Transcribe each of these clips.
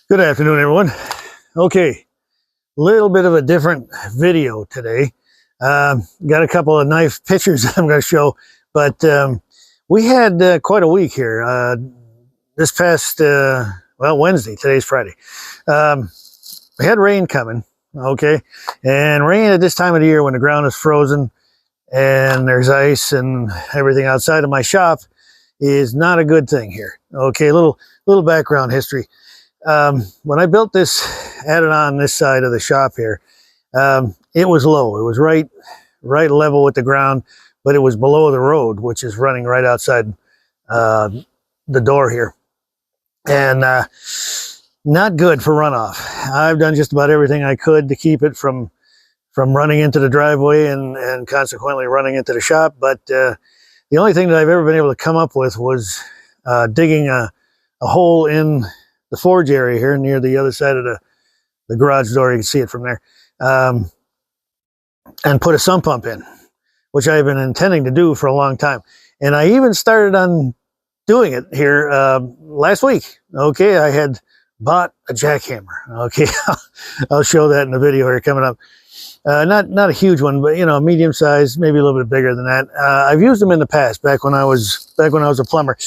Good afternoon, everyone. Okay, little bit of a different video today. Got a couple of knife pictures I'm going to show, but we had quite a week here. This past, Wednesday, today's Friday. We had rain coming, okay, and rain at this time of the year when the ground is frozen and there's ice and everything outside of my shop is not a good thing here. Okay, little background history. When I built this, added on this side of the shop here, it was low. It was right level with the ground, but it was below the road, which is running right outside the door here, and not good for runoff. I've done just about everything I could to keep it from running into the driveway and consequently running into the shop, but the only thing that I've ever been able to come up with was digging a hole in the forge area here near the other side of the garage door. You can see it from there, and put a sump pump in, which I've been intending to do for a long time. And I even started on doing it here last week. Okay, I had bought a jackhammer. Okay, I'll show that in the video here coming up. Not a huge one, but medium size, maybe a little bit bigger than that. I've used them in the past, back when I was a plumber.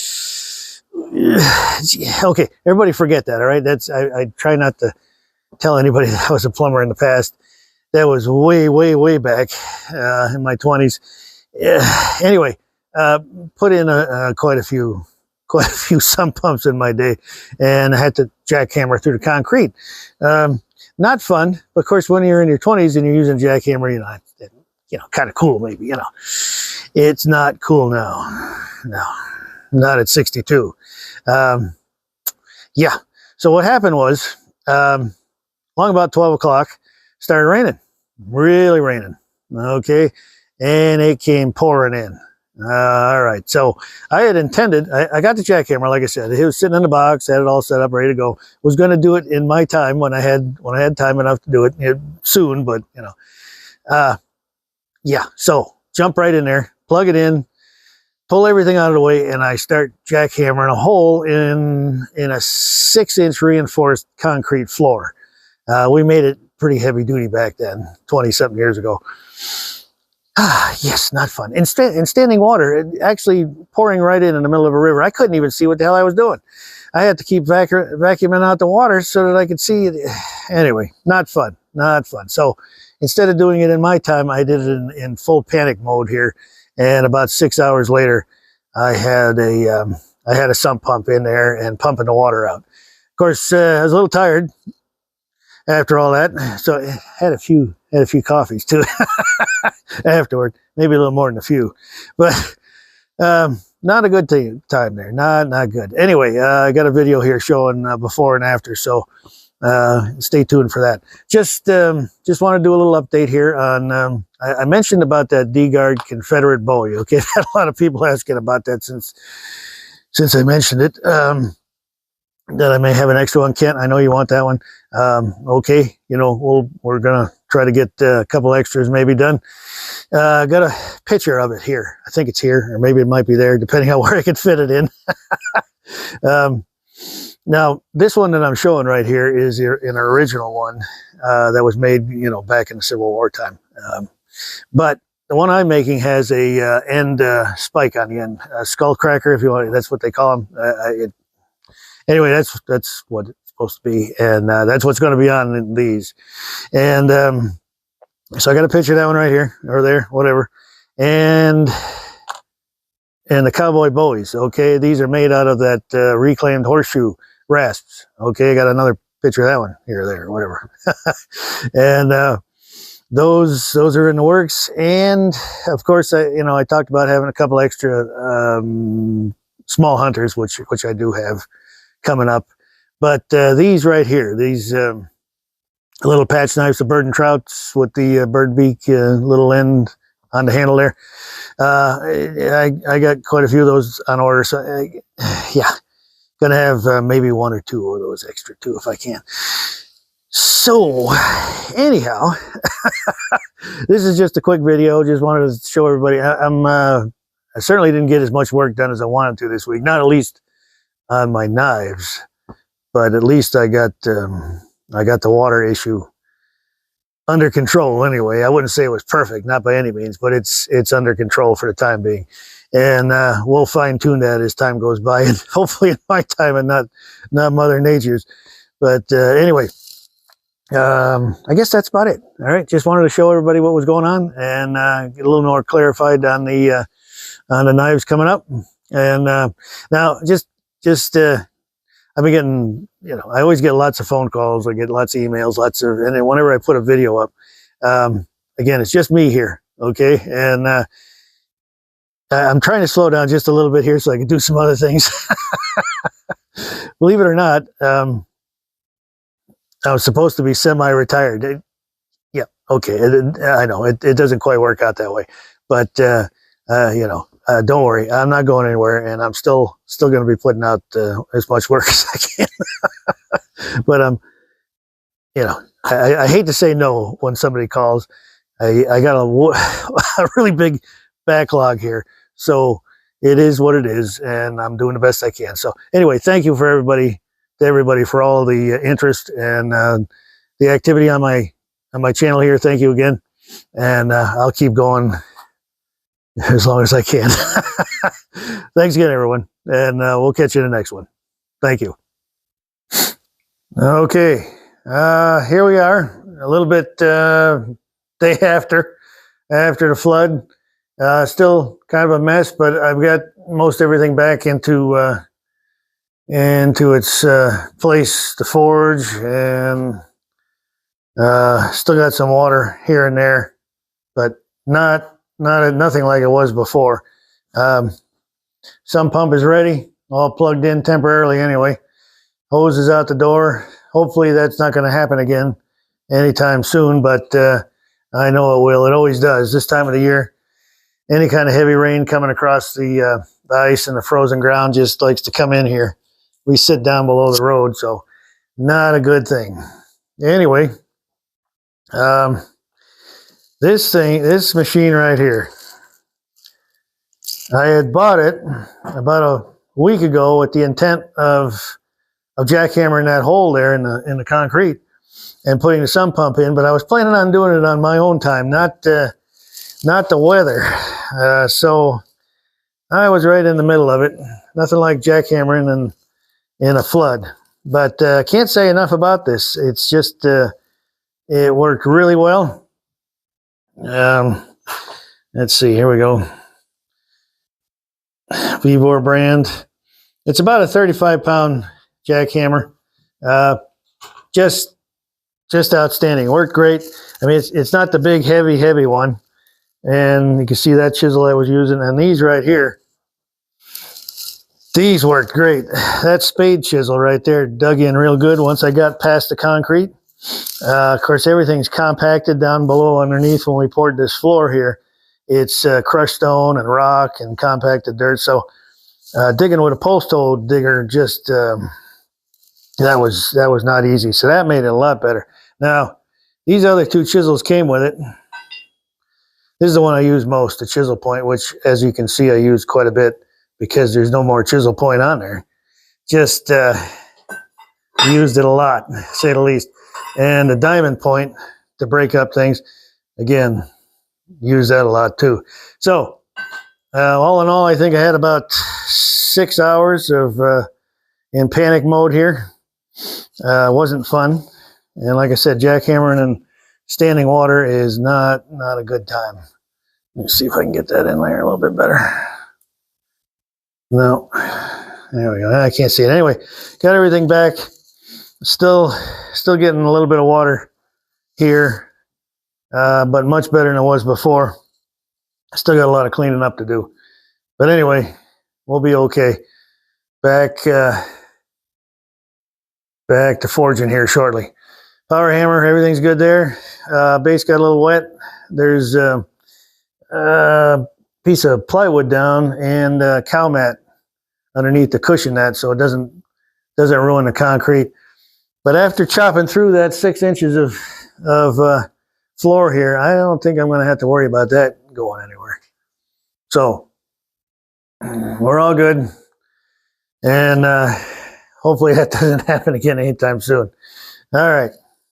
Okay, everybody forget that. All right, I try not to tell anybody that I was a plumber in the past. That was way back in my 20s. Anyway, put in quite a few sump pumps in my day, and I had to jackhammer through the concrete. Not fun, but of course, when you're in your 20s and you're using a jackhammer, kind of cool maybe. It's not cool now. No, not at 62. Yeah. So what happened was, long about 12 o'clock, started raining, really raining. Okay. And it came pouring in. All right. So I had intended, I got the jackhammer, like I said, it was sitting in the box, had it all set up, ready to go. Was going to do it in my time when I had time enough to do it soon, but yeah. So jump right in there, plug it in, pull everything out of the way, and I start jackhammering a hole in a 6-inch reinforced concrete floor. We made it pretty heavy duty back then, 20-something years ago. Yes, not fun. In standing water, actually pouring right in the middle of a river. I couldn't even see what the hell I was doing. I had to keep vacuuming out the water so that I could see it. Anyway, not fun. So instead of doing it in my time, I did it in full panic mode here. And about 6 hours later, I had a sump pump in there and pumping the water out. Of course, I was a little tired after all that, so I had a few coffees too afterward, maybe a little more than a few, but not a good time there. Not good. Anyway, I got a video here showing before and after, so stay tuned for that. Just want to do a little update here on. I mentioned about that D-guard Confederate Bowie. Okay, I've had a lot of people asking about that since I mentioned it. That I may have an extra one, Kent. I know you want that one. Okay, we're gonna try to get a couple extras maybe done. Got a picture of it here. I think it's here, or maybe it might be there, depending on where I can fit it in. Now, this one that I'm showing right here is an original one that was made, back in the Civil War time. But the one I'm making has a end spike on the end, a skull cracker, if you want. That's what they call them. Anyway, that's what it's supposed to be, and that's what's going to be on these. And so I got a picture of that one right here, or there, whatever. And the cowboy Bowies. Okay, these are made out of that reclaimed horseshoe rasps. Okay, I got another picture of that one here, there, whatever. And those are in the works. And of course, I talked about having a couple extra small hunters, which I do have coming up. But these right here, these little patch knives, the bird and trouts with the bird beak little end on the handle there. I got quite a few of those on order, so yeah, gonna have maybe one or two of those extra too if I can. So anyhow, this is just a quick video. Just wanted to show everybody. I certainly didn't get as much work done as I wanted to this week, not at least on my knives. but at least I got the water issue under control anyway. I wouldn't say it was perfect, not by any means, but it's under control for the time being. And we'll fine tune that as time goes by, and hopefully in my time and not Mother Nature's. But anyway, I guess that's about it. All right, just wanted to show everybody what was going on and get a little more clarified on the knives coming up. And now just I've been getting, I always get lots of phone calls, I get lots of emails, and then whenever I put a video up, again, it's just me here, okay? And I'm trying to slow down just a little bit here so I can do some other things. Believe it or not, I was supposed to be semi-retired. Yeah, okay, I know, it doesn't quite work out that way. But, don't worry, I'm not going anywhere, and I'm still going to be putting out as much work as I can. But I hate to say no when somebody calls. I got a really big backlog here, so it is what it is, and I'm doing the best I can. So anyway, thank you for everybody for all the interest and the activity on my channel here. Thank you again, and I'll keep going as long as I can. Thanks again, everyone, and we'll catch you in the next one. Thank you. Okay, here we are, a little bit day after the flood. Still kind of a mess, but I've got most everything back into its place, the forge, and still got some water here and there, but nothing like it was before. Sump pump is ready, all plugged in temporarily anyway. Hose is out the door. Hopefully that's not going to happen again anytime soon, but I know it will. It always does this time of the year. Any kind of heavy rain coming across the ice and the frozen ground just likes to come in here. We sit down below the road, so not a good thing. Anyway, this machine right here, I had bought it about a week ago with the intent of jackhammering that hole there in the concrete and putting the sump pump in, but I was planning on doing it on my own time, not the weather. So I was right in the middle of it. Nothing like jackhammering in a flood, but can't say enough about this. It's just it worked really well. Let's see, here we go. Vibor brand. It's about a 35-pound jackhammer. Just outstanding. Worked great. I mean, it's not the big heavy one, and you can see that chisel I was using, and these right here, these worked great. That spade chisel right there dug in real good once I got past the concrete. Of course, everything's compacted down below underneath. When we poured this floor here, it's crushed stone and rock and compacted dirt. So digging with a post hole digger just that was not easy. So that made it a lot better. Now, these other two chisels came with it. This is the one I use most, the chisel point, which, as you can see, I use quite a bit because there's no more chisel point on there. Just used it a lot, to say the least. And the diamond point to break up things, again, use that a lot too. So all in all, I think I had about 6 hours of in panic mode here. Wasn't fun, and like I said, jackhammering in standing water is not a good time. Let's see if I can get that in there a little bit better. No, there we go. I can't see it. Anyway, got everything back. Still getting a little bit of water here, but much better than it was before. Still got a lot of cleaning up to do, but anyway, we'll be okay. Back to forging here shortly. Power hammer, everything's good there. Base got a little wet. There's a piece of plywood down and a cow mat underneath to cushion that, so it doesn't ruin the concrete. But after chopping through that 6 inches of floor here, I don't think I'm going to have to worry about that going anywhere. So we're all good, and hopefully that doesn't happen again anytime soon. All right.